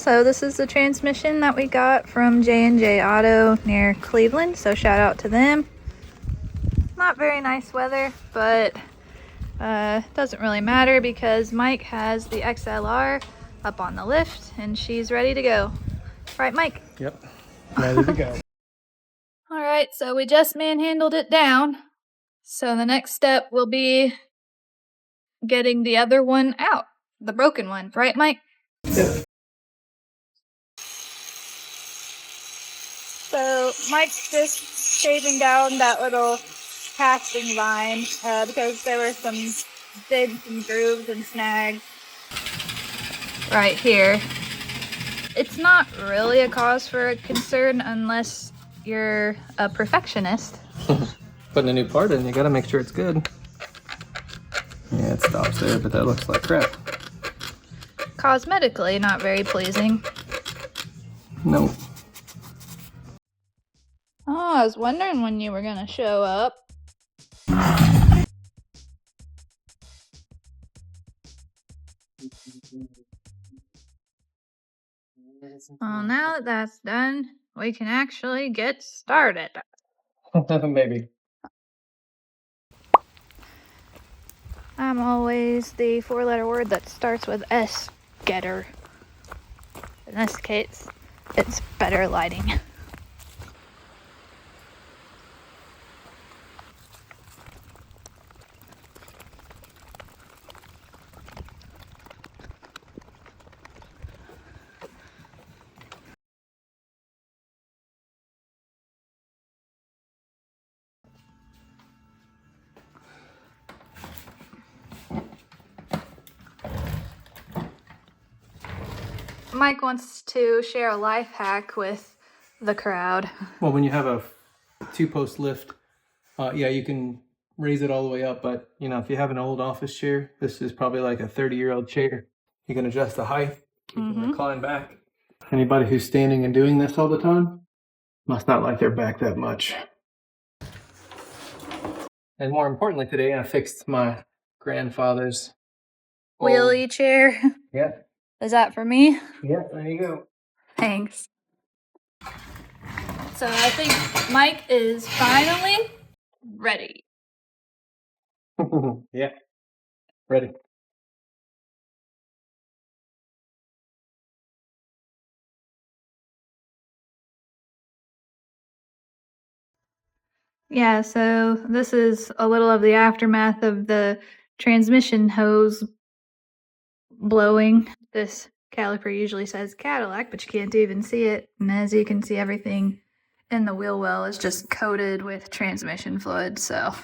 So this is the transmission that we got from J&J Auto near Cleveland, so shout out to them. Not very nice weather, but doesn't really matter because Mike has the XLR up on the lift and she's ready to go. Right, Mike? Yep, ready to go. All right, so we just manhandled it down. So the next step will be getting the other one out, the broken one. Right, Mike? Yep. So Mike's just shaving down that little casting line because there were some digs and grooves and snags right here. It's not really a cause for concern unless you're a perfectionist. Putting a new part in, you gotta make sure it's good. Yeah, it stops there, but that looks like crap. Cosmetically, not very pleasing. No. Oh, I was wondering when you were gonna show up. Well, now that that's done, we can actually get started. Maybe. I'm always the four-letter word that starts with S, getter. In this case, it's better lighting. Mike wants to share a life hack with the crowd. Well, when you have a two-post lift, yeah, you can raise it all the way up, but you know, if you have an old office chair, this is probably like a 30-year-old chair. You can adjust the height, you can recline back. Anybody who's standing and doing this all the time must not like their back that much. And more importantly, today I fixed my grandfather's Wheelie chair. Yeah. Is that for me? Yeah, there you go. Thanks. So I think Mike is finally ready. Yeah, ready. Yeah, so this is a little of the aftermath of the transmission hose blowing. This caliper usually says Cadillac, but you can't even see it. And as you can see, everything in the wheel well is just coated with transmission fluid, so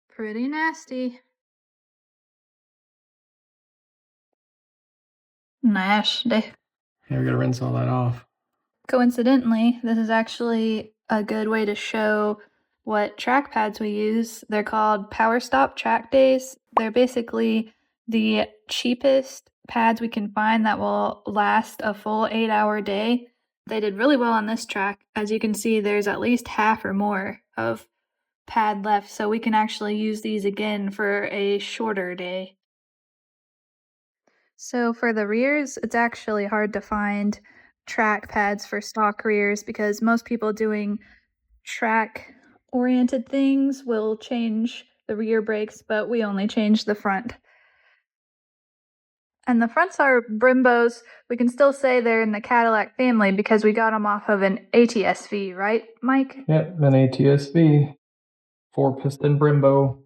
pretty nasty. Nasty. Yeah, we gotta rinse all that off. Coincidentally, this is actually a good way to show what track pads we use. They're called Power Stop track days. They're basically the cheapest pads we can find that will last a full 8-hour day. They did really well on this track. As you can see, there's at least half or more of pad left, so we can actually use these again for a shorter day. So for the rears, it's actually hard to find track pads for stock rears because most people doing track oriented things will change the rear brakes, but we only change the front. And the fronts are Brimbos. We can still say they're in the Cadillac family because we got them off of an ATSV, right, Mike? Yep, an ATSV, 4-piston Brembo.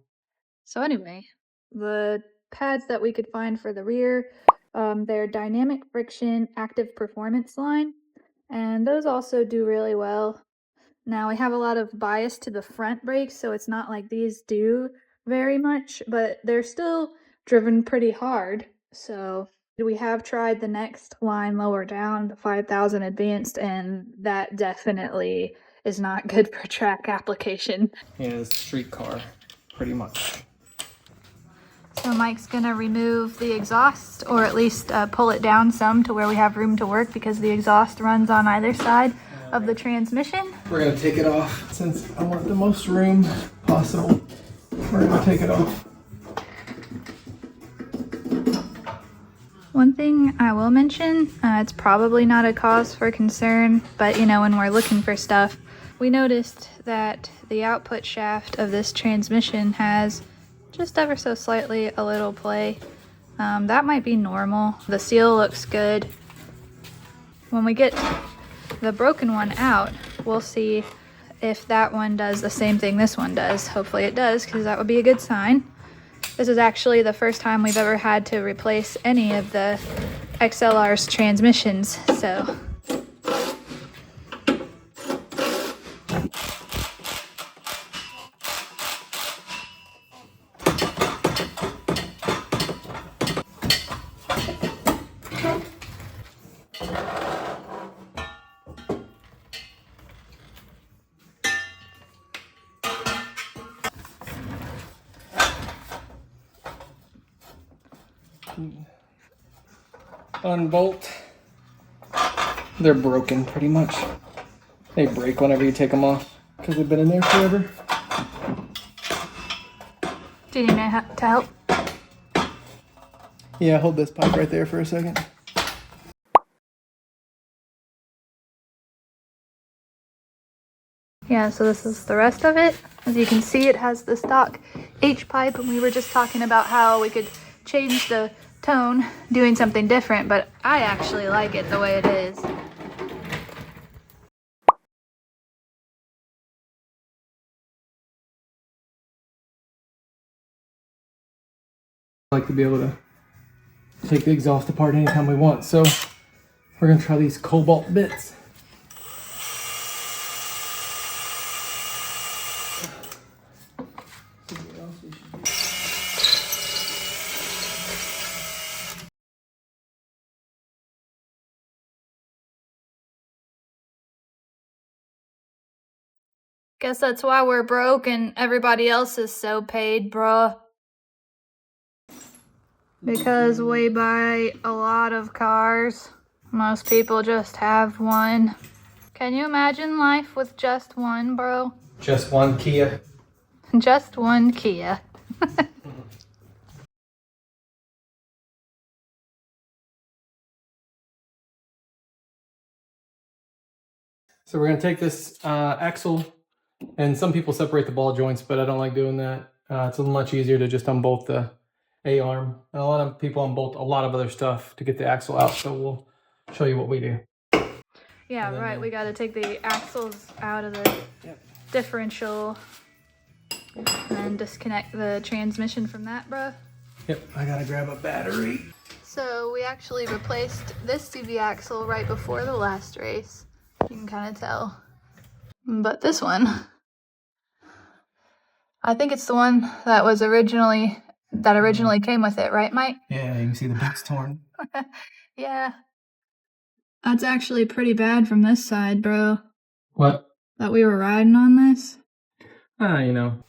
So anyway, the pads that we could find for the rear, they're dynamic friction active performance line, and those also do really well. Now we have a lot of bias to the front brakes, so it's not like these do very much, but they're still driven pretty hard. So we have tried the next line lower down, the 5000 Advanced, and that definitely is not good for track application. Yeah, it's a street car, pretty much. So Mike's gonna remove the exhaust, or at least pull it down some to where we have room to work because the exhaust runs on either side of the transmission. We're gonna take it off since I want the most room possible. We're gonna take it off. One thing I will mention, it's probably not a cause for concern, but you know, when we're looking for stuff, we noticed that the output shaft of this transmission has just ever so slightly a little play. That might be normal. The seal looks good. When we get the broken one out, we'll see if that one does the same thing this one does. Hopefully it does, because that would be a good sign. This is actually the first time we've ever had to replace any of the XLR's transmissions, so. Unbolt. They're broken pretty much. They break whenever you take them off because they've been in there forever. Do you need me to help? Yeah, hold this pipe right there for a second. Yeah, so this is the rest of it. As you can see, it has the stock H pipe, and we were just talking about how we could change the tone doing something different, but I actually like it the way it is. I like to be able to take the exhaust apart anytime we want, so we're gonna try these Cobalt bits. Guess that's why we're broke and everybody else is so paid, bruh. Because we buy a lot of cars. Most people just have one. Can you imagine life with just one, bro? Just one Kia. Just one Kia. So we're gonna take this axle, and some people separate the ball joints, but I don't like doing that. It's much easier to just unbolt the A-arm. A lot of people unbolt a lot of other stuff to get the axle out, so we'll show you what we do. Yeah, right. We got to take the axles out of the differential and then disconnect the transmission from that, bruh. Yep, I gotta grab a battery. So we actually replaced this CV axle right before the last race. You can kind of tell. But this one, I think it's the one that was originally came with it, right, Mike? Yeah, you can see the boot's torn. Yeah. That's actually pretty bad from this side, bro. What? That we were riding on this. You know.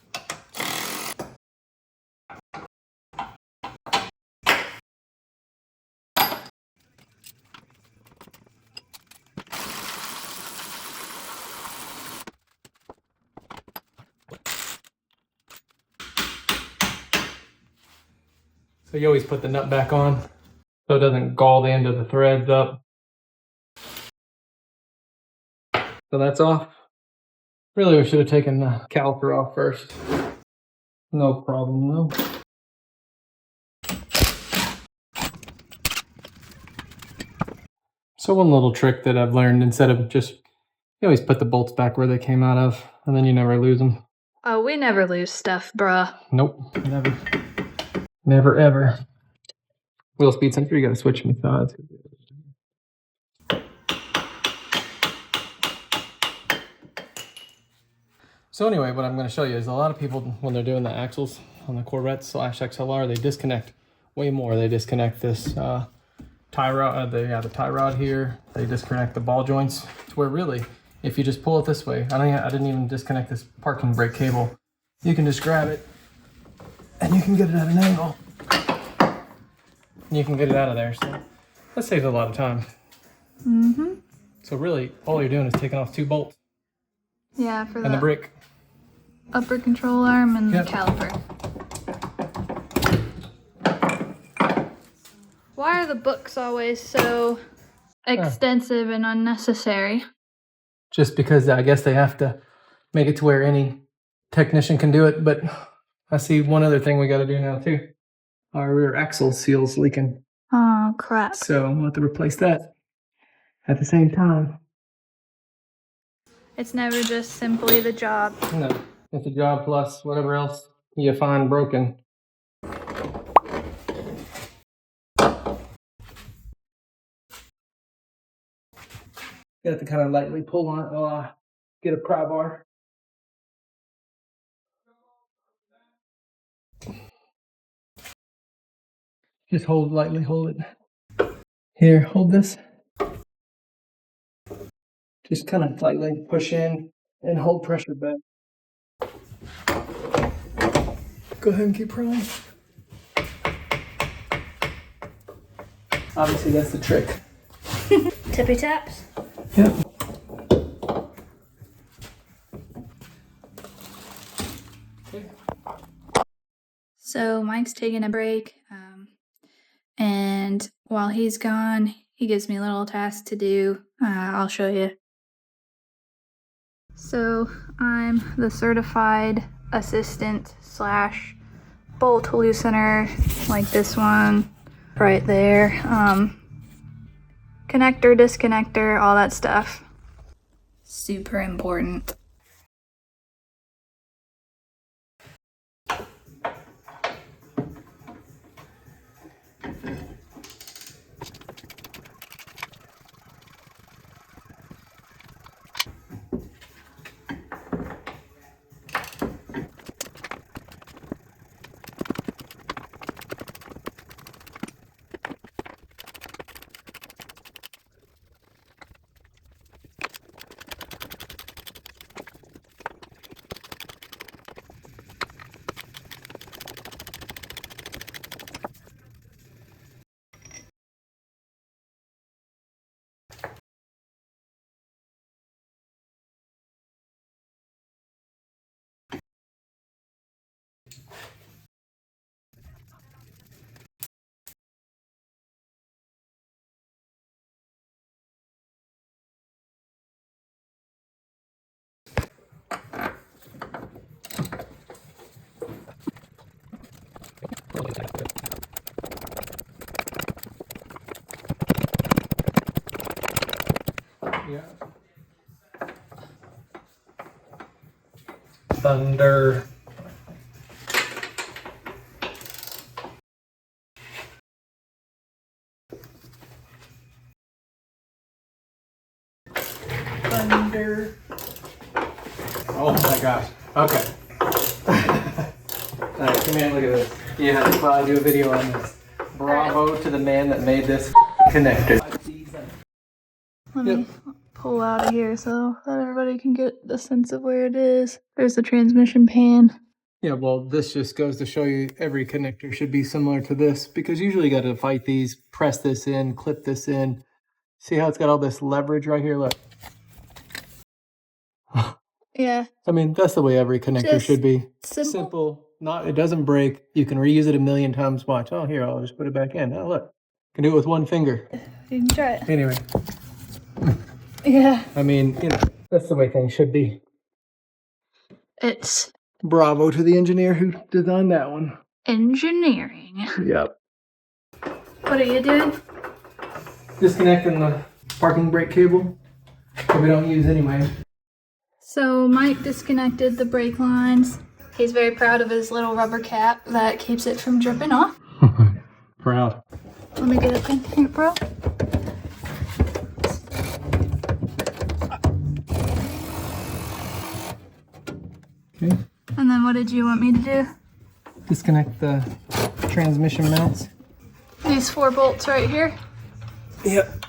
So you always put the nut back on so it doesn't gall the end of the threads up. So that's off. Really, we should have taken the caliper off first. No problem though. So one little trick that I've learned, instead of just, you always put the bolts back where they came out of, and then you never lose them. Oh, we never lose stuff, bruh. Nope, never. Never ever. Wheel speed sensor, you gotta switch them sides. So anyway, what I'm gonna show you is a lot of people, when they're doing the axles on the Corvette / XLR, they disconnect way more. They disconnect this tie rod, the tie rod here. They disconnect the ball joints to where really, if you just pull it this way, I didn't even disconnect this parking brake cable. You can just grab it and you can get it at an angle. And you can get it out of there. So that saves a lot of time. Mm-hmm. So really, all you're doing is taking off 2 bolts. Yeah, for and the brick. Upper control arm and Yep. the caliper. Why are the books always so extensive and unnecessary? Just because I guess they have to make it to where any technician can do it. But I see one other thing we got to do now too. Our rear axle seal's leaking. Oh, crap. So we'll have to replace that at the same time. It's never just simply the job. No, it's a job plus whatever else you find broken. You have to kind of lightly pull on it while I get a pry bar. Just lightly hold it. Here, hold this. Just kind of lightly push in and hold pressure back. Go ahead and keep prying. Obviously, that's the trick. Tippy taps? Yep. So Mike's taking a break, and while he's gone, he gives me a little task to do. I'll show you. So I'm the certified assistant slash bolt loosener, like this one right there. Connector, disconnector, all that stuff. Super important. Yeah. Thunder. Thunder. Oh my gosh. Okay. Alright, come here, look at this. Yeah, well, I do a video on this. Bravo to the man that made this connector. Let me pull out of here so that everybody can get the sense of where it is. There's the transmission pan. Yeah, well, this just goes to show you every connector should be similar to this, because usually you got to fight these, press this in, clip this in. See how it's got all this leverage right here? Look. Yeah. I mean, that's the way every connector Just should be. simple. Not, it doesn't break. You can reuse it a million times. Watch. Oh, here, I'll just put it back in. Oh, look. Can do it with one finger. You can try it. Anyway. Yeah. I mean, you know, that's the way things should be. It's Bravo to the engineer who designed that one. engineering. Yep. What are you doing? Disconnecting the parking brake cable that we don't use anyway. So Mike disconnected the brake lines. He's very proud of his little rubber cap that keeps it from dripping off. Proud. Let me get up in here, bro. Okay. And then what did you want me to do? Disconnect the transmission mounts. These 4 bolts right here. Yep.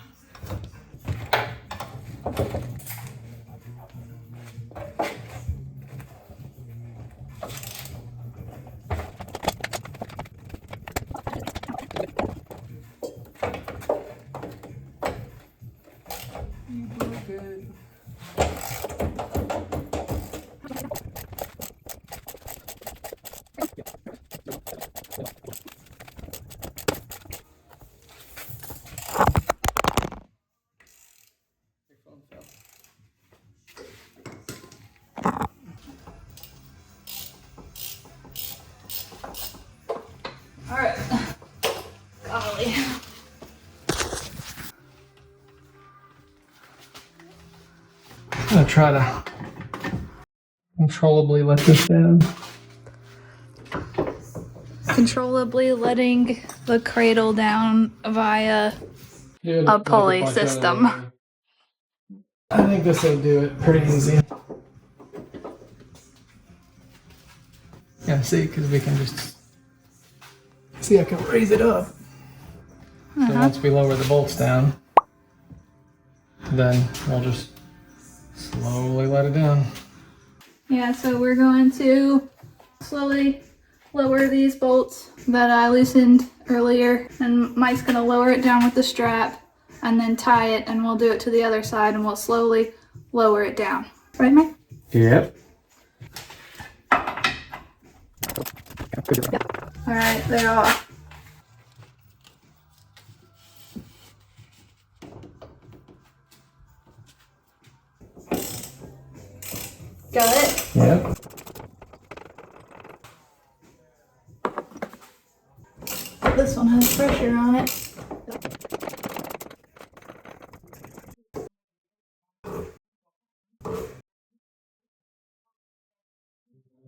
pulley. I'm gonna try to controllably let this down. Controllably letting the cradle down via a pulley system. I think this will do it pretty easy. Yeah, see, because we can just see, I can raise it up. So once we lower the bolts down, then we'll just slowly let it down. Yeah, so we're going to slowly lower these bolts that I loosened earlier, and Mike's gonna lower it down with the strap and then tie it, and we'll do it to the other side and we'll slowly lower it down. Right, Mike? Yep. All right, they're off. Got it? Yep. This one has pressure on it.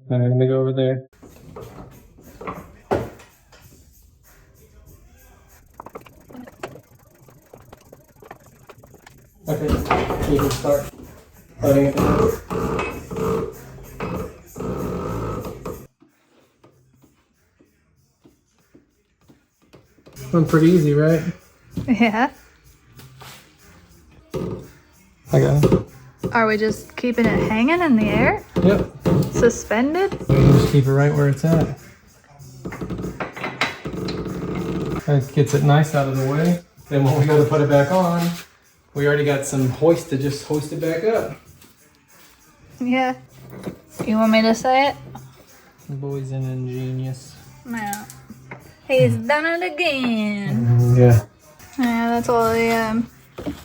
All right, let me go over there. Okay, you can start letting it down. Went pretty easy, right? Yeah. I got it. Are we just keeping it hanging in the air? Yep. Suspended? We can just keep it right where it's at. That gets it nice out of the way. Then when we go to put it back on, we already got some hoist to just hoist it back up. Yeah. You want me to say it? The boy's an ingenious. No. He's done it again. Yeah. Yeah, that's all the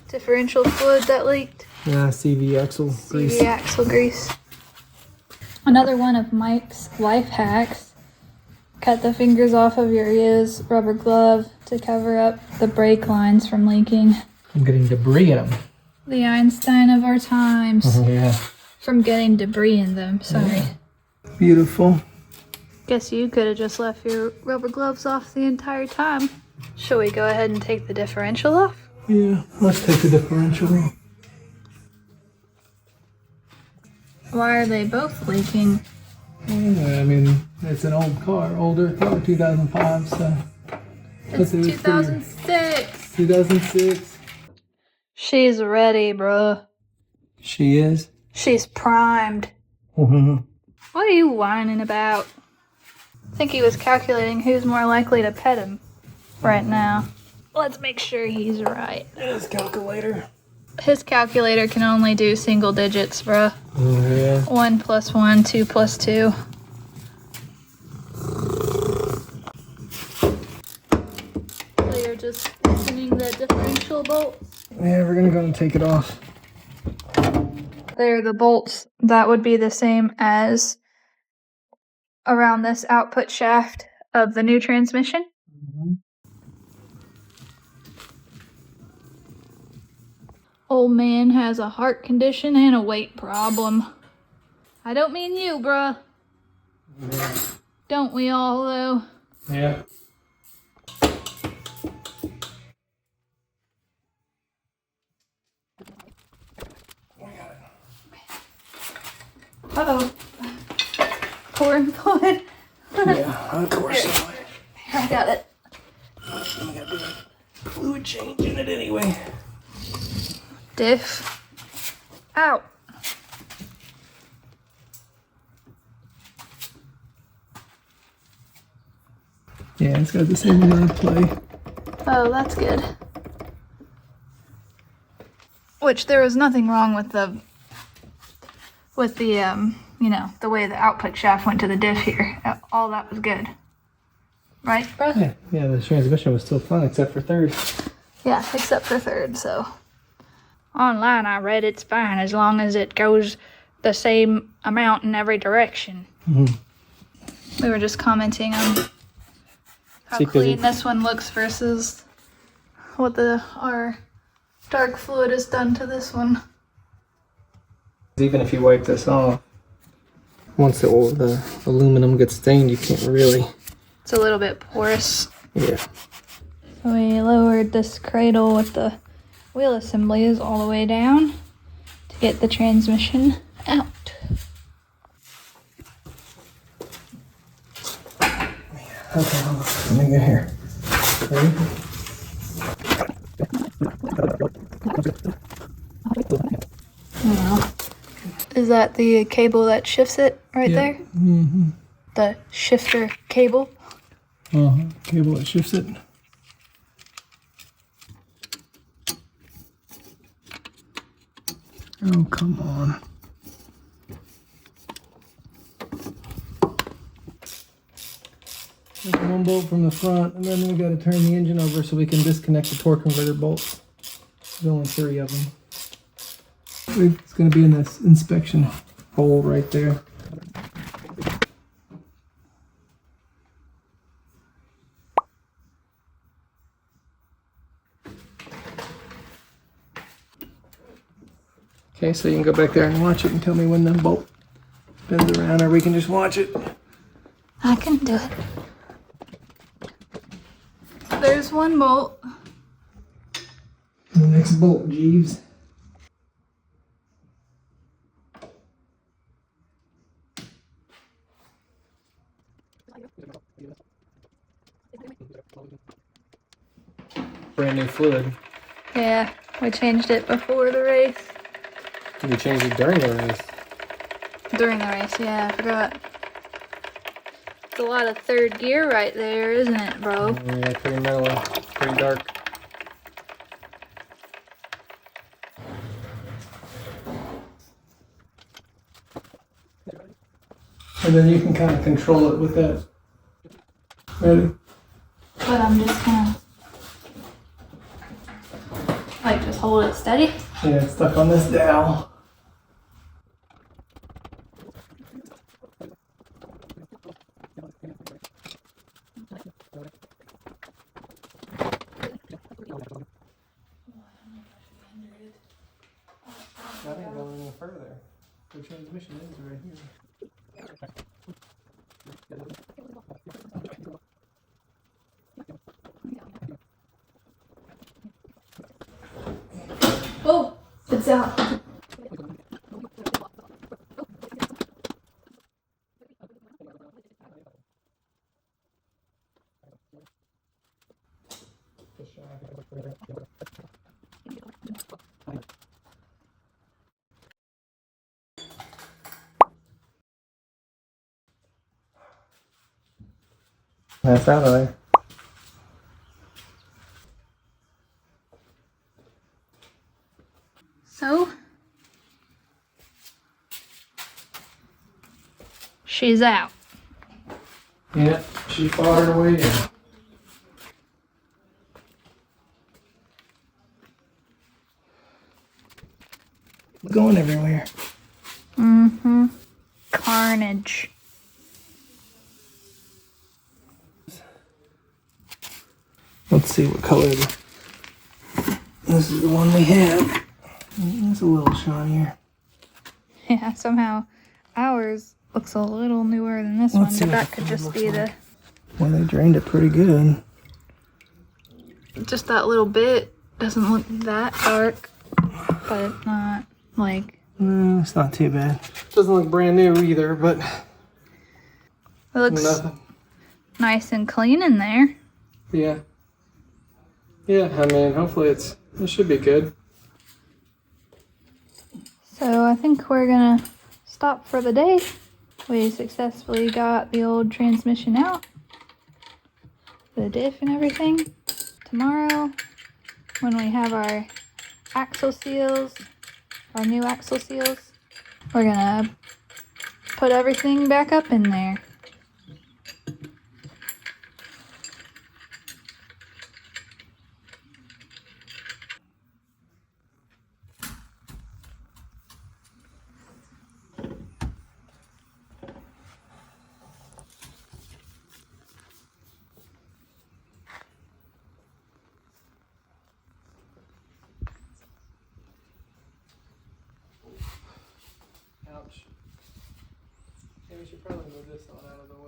differential fluid that leaked. Yeah, CV axle grease. CV axle grease. Another one of Mike's life hacks. Cut the fingers off of your used rubber glove to cover up the brake lines from leaking. I'm getting debris in them. The Einstein of our times. Yeah. From getting debris in them, sorry. Yeah. Beautiful. Guess you could have just left your rubber gloves off the entire time. Shall we go ahead and take the differential off? Yeah, let's take the differential off. Why are they both leaking? Yeah, I mean, it's an older car, 2005, so. It's 2006. 2006. She's ready, bruh. She is. She's primed. Mm-hmm. What are you whining about? I think he was calculating who's more likely to pet him right now. Let's make sure he's right. His calculator. His calculator can only do single digits, bruh. Oh, yeah. 1 + 1, 2 + 2. So you're just loosening the differential bolts? Yeah, we're gonna go and take it off. They're the bolts that would be the same as around this output shaft of the new transmission. Mm-hmm. Old man has a heart condition and a weight problem. I don't mean you, bruh. Yeah. Don't we all, though? Yeah. Uh-oh. Pouring fluid. Yeah, of course. Here, I got it. I'm gonna do a fluid change in it anyway. Diff. Out. Yeah, it's got the same amount of play. Oh, that's good. Which there was nothing wrong with the you know, the way the output shaft went to the diff here. All that was good. Right, bro? Yeah, the transmission was still fun except for third. Yeah, except for third, so. Online I read it's fine as long as it goes the same amount in every direction. Mm-hmm. We were just commenting on how clean this one looks versus what our dark fluid has done to this one. Even if you wipe this off, once the aluminum gets stained, you can't really. It's a little bit porous. Yeah. So we lowered this cradle with the wheel assemblies all the way down to get the transmission out. Okay, let me get here. Ready? Is that the cable that shifts it right there? Mm-hmm. The shifter cable? Cable that shifts it. Oh, come on. There's one bolt from the front, and then we got to turn the engine over so we can disconnect the torque converter bolts. There's only 3 of them. It's going to be in this inspection hole right there. Okay, so you can go back there and watch it and tell me when the bolt bends around, or we can just watch it. I can do it. There's one bolt. The next bolt, Jeeves. Brand new fluid. Yeah, we changed it before the race. We changed it during the race. During the race, yeah, I forgot. It's a lot of third gear right there, isn't it, bro? Yeah, pretty mellow, pretty dark. And then you can kind of control it with that. Ready? But I'm just gonna like just hold it steady. Yeah, it's stuck on this dowel. That ain't going any further. The transmission is right here. Oh, it's out. That's out of there. So she's out. Yeah, she fought her way in. Going everywhere. Mm-hmm. Carnage. Let's see what color this is the one we have. It's a little shinier. Yeah, somehow ours looks a little newer than this Let's see one, but what that the could color just looks be like. Well, they drained it pretty good. just that little bit doesn't look that dark, but it's not like It's not too bad. Doesn't look brand new either, but it looks nothing. nice and clean in there. Yeah. Yeah, I mean, hopefully it should be good. So I think we're gonna stop for the day. We successfully got the old transmission out, the diff and everything. Tomorrow, when we have our axle seals, our new axle seals, we're gonna put everything back up in there. probably move this one out of the way.